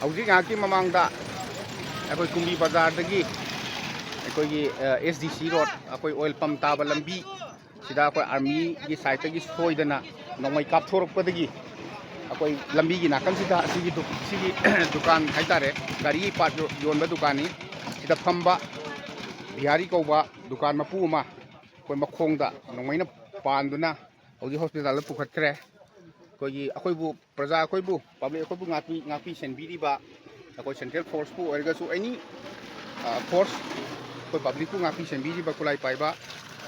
हौजिक ngaki mamangda akoi kumbi bazar dagi akoi gi SDC road akoi oil pump taba lambi sida akoi army gi site gi soidana nongmai kap thorok padagi akoi lambi gi nakam sida sigi dukan haitare gari part yonba dukani sida phamba bihari koba dukan mapu ma koi makhongda nongmaina panduna hauji hospital la pukhatkre koi bu praja koi bu public koi bu ngapi senbiri ba koi central force pu erga su any force koi public pu ngapi senbiri ba kulai pai ba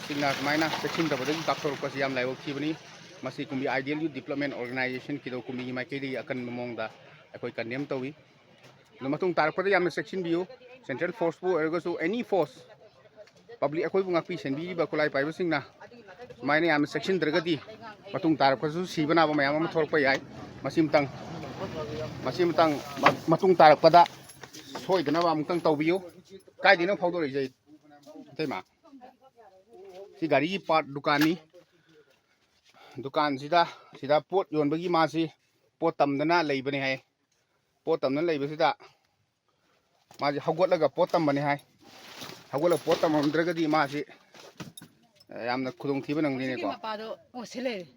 singna maina section da badagi doctor ko siam lai wok thibani masi kumbi ideal youth development organization kido kumbi mai ke ri akan momong da koi kanem tawi no matung tar pada yam section biu central force pu erga su any force public koi bu ngapi senbiri ba kulai pai ba singna maina yam section dragadi matung tar ko su sibana ba mayam ma thor pa yai masim tang matung tar pada soi dana ba mutang tawbiu kai dina phawdo ri jai tema si gari part dukan sida pot yon bagi masi pot tamdana leibani hai pot tamna leiba sida masi hagot laga pot tambani hai hagot la pot tamamdragadi masi yamna khudong thiba nangni ne ko mapado o sele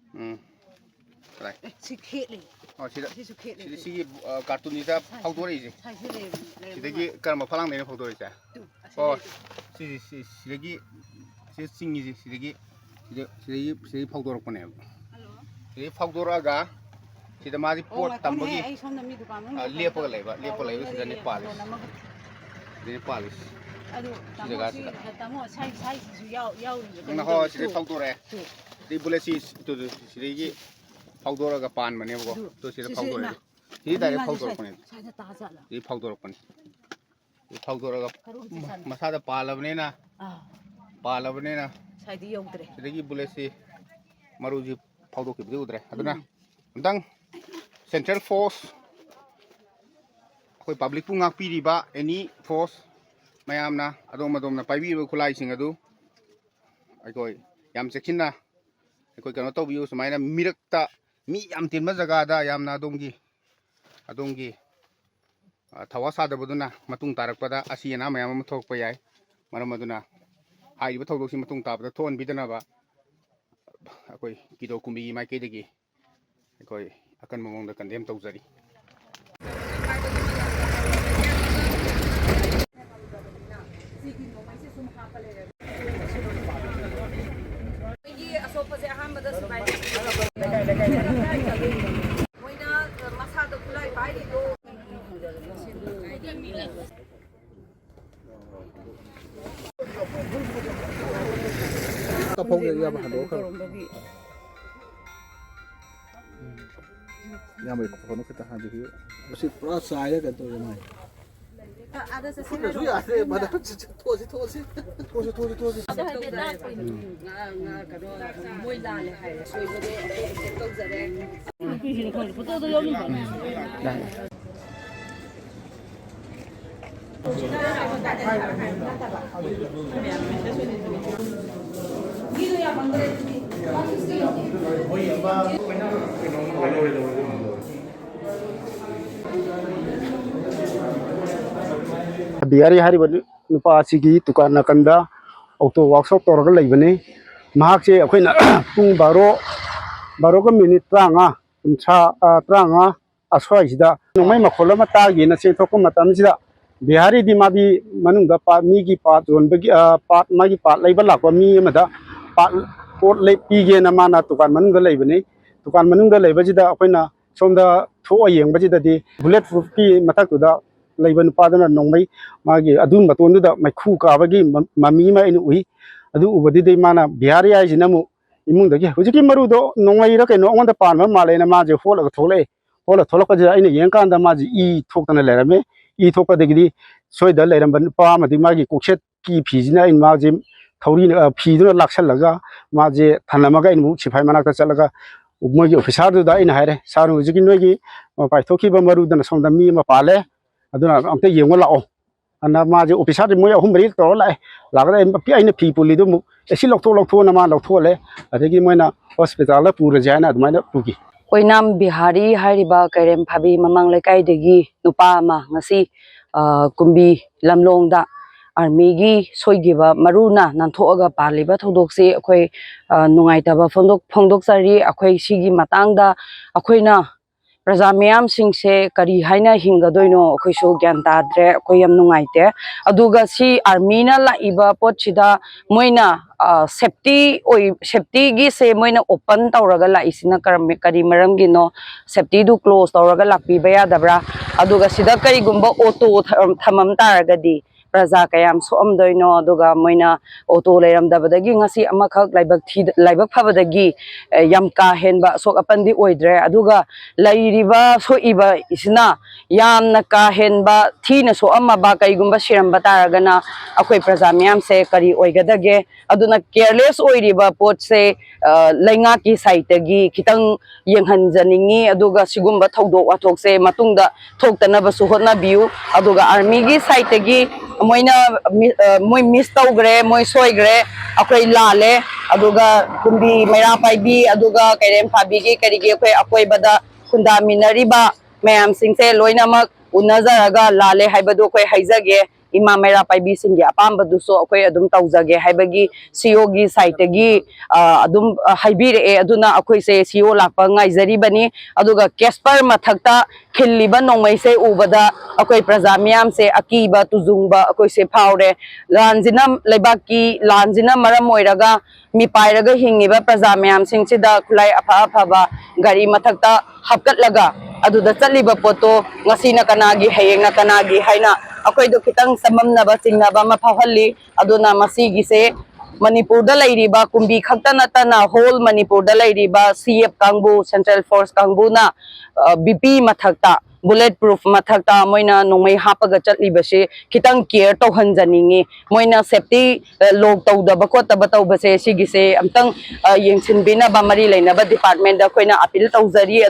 right si khele oh si cartoon ni da phawdo ri ji sidagi karma phalang ne phawdo ri cha oh sidagi singi ji sidagi phawdo rok ne sidagi phawdo raga sida mari pot tambagi lepaga leba sida ne palis adu tamo sai su yau na ho sidagi phawdo re di bulesi to sidagi phawdo raga pan mane bo to sida phawdo re si dai phawdo rok ne si phawdo rok ne si phawdo raga masada palabne na sai di yautre sidagi bulesi maruji phawdo ki bi udre aduna dang central force koi public pu ngak pi ri ba any force mayamna adom na paibi khulai sing adu aikoi yam sekhinna aikoi kano to biu sumaina mirakta mi yam tinma jaga da yamna adongi thawasa da buduna matung tarakpada asiana mayam thokpa yai maram aduna hai ba thawdok si matung tabda thon bidana ba akoi kido kumbi mai ke degi akoi akan momong da kandem tawjari asopase ahambada subai moina masada kulai bai do tapong ya ba hado ka ya mai ko no kita hadi hiyo basi pura saya kan to mai ada sesi su ya se mada tosi moi la le hai soi bode to zare Bihari hari nupa asigi tukan nakanda auto workshop toraga leibani mahak se akhoi na pung baro ka minute tranga aswai sida nomai makhola mata gi na se thok matam sida Bihari di madi manungda pa mi gi pa zon bagi pa magi pa leiba lakwa mi amada pa pot le pige na mana tukan manungda leibani tukan manungda leiba sida akhoi na somda tho yengba sida di bullet proof ki matak tu da leiban padana nongmai magi adun batondu da maikhu ka bagi mami ma inu ui adu ubadi dei mana Bihari ai jinamu imung dagi hujiki maru do nongmai ra ke no onda pan ma male na ma je hola ka ja ina yen kan da ma ji I thokna le rame I thokpa degi soi da le ram ban pa ma di magi kokset ki phijina in ma je thori na phi du laksal laga ma je thanama ga inmu siphai mana ka chalaga mogi officer du da ina haire saru hujiki noigi pai thokhi ba maru da na somda mi ma pale aduna amte yengo lao ana ma je officer moi ahum bari to lai lagre pi aina phi puli du mu esi lokto na ma lokto le adegi moina hospital la pura jana admaina puki Oinam Bihari Hariba Kairem Phabi Mamang Lekaidegi Nupa ama ngasi kumbi lamlongda army gi soigiba maruna nanthoaga paliba thodokse akhoi nungaitaba phongdok sari akhoi sigi matangda akhoina Praja Mayam Singse Kari Haina Hingadoino Akhoi Gyan Tadre Akhoi Yam Nungaite Aduga si army na laiba potchida moina safety gi se moina open tawraga laisina kari maramgi no safety du close tawraga lakpiba yadabra aduga sida kari gumba auto thamam taragadi Praja kayam soamdoino aduga moina auto leiramdabadagi ngasi amakhak laibak phabadagi yam ka henba sok apandi oidre aduga lairiba soiba isina yamna ka henba thina so amma ba kaigumba siramba taragana akhoi Praja Mayam se kari oigadage aduna careless oiriba pot se lainga ki site gi kitang yenghanjaningi aduga sigumba thodok wathok se matungda thoktanaba su hotnabiu aduga army gi site gi moina moi miss tawgre moi soigre akhoi lale aduga kumbi maira paibi aduga kairem phabi gi karigi akhoi bada khunda minariba mayam singse loinamak unazaraga lale haibadu akhoi haizage ima maira paibi singi apamba duso akhoi adum tawjage haibagi CEO gi site gi adum haibire aduna akhoi se CEO lakpa ngaijari bani aduga Casper mathakta khilliba nongmai se ubada akhoi Praja Mayam se akiba tujungba akhoi se phaure lanjina leibaki lanjina maram oiraga mi pairaga hingiba Praja Mayam singchida khulai apha ba gari mathakta hapkatlaga aduda chaliba poto ngasina kanagi hayengna kanagi haina akhoi do kitang samamnaba chingnaba maphahalli aduna masigi se Manipur da lairiba kumbi khakta natana whole Manipur da lairiba CF kangbu Central Force kangbu na BP mathakta bulletproof mathakta moina nongmai hapaga chatlibase kitang care to hanjaningi moina safety log tawdaba ko taba tawbase sigise amtang yengsinbina ba mari lainaba department da khoina appeal tawjari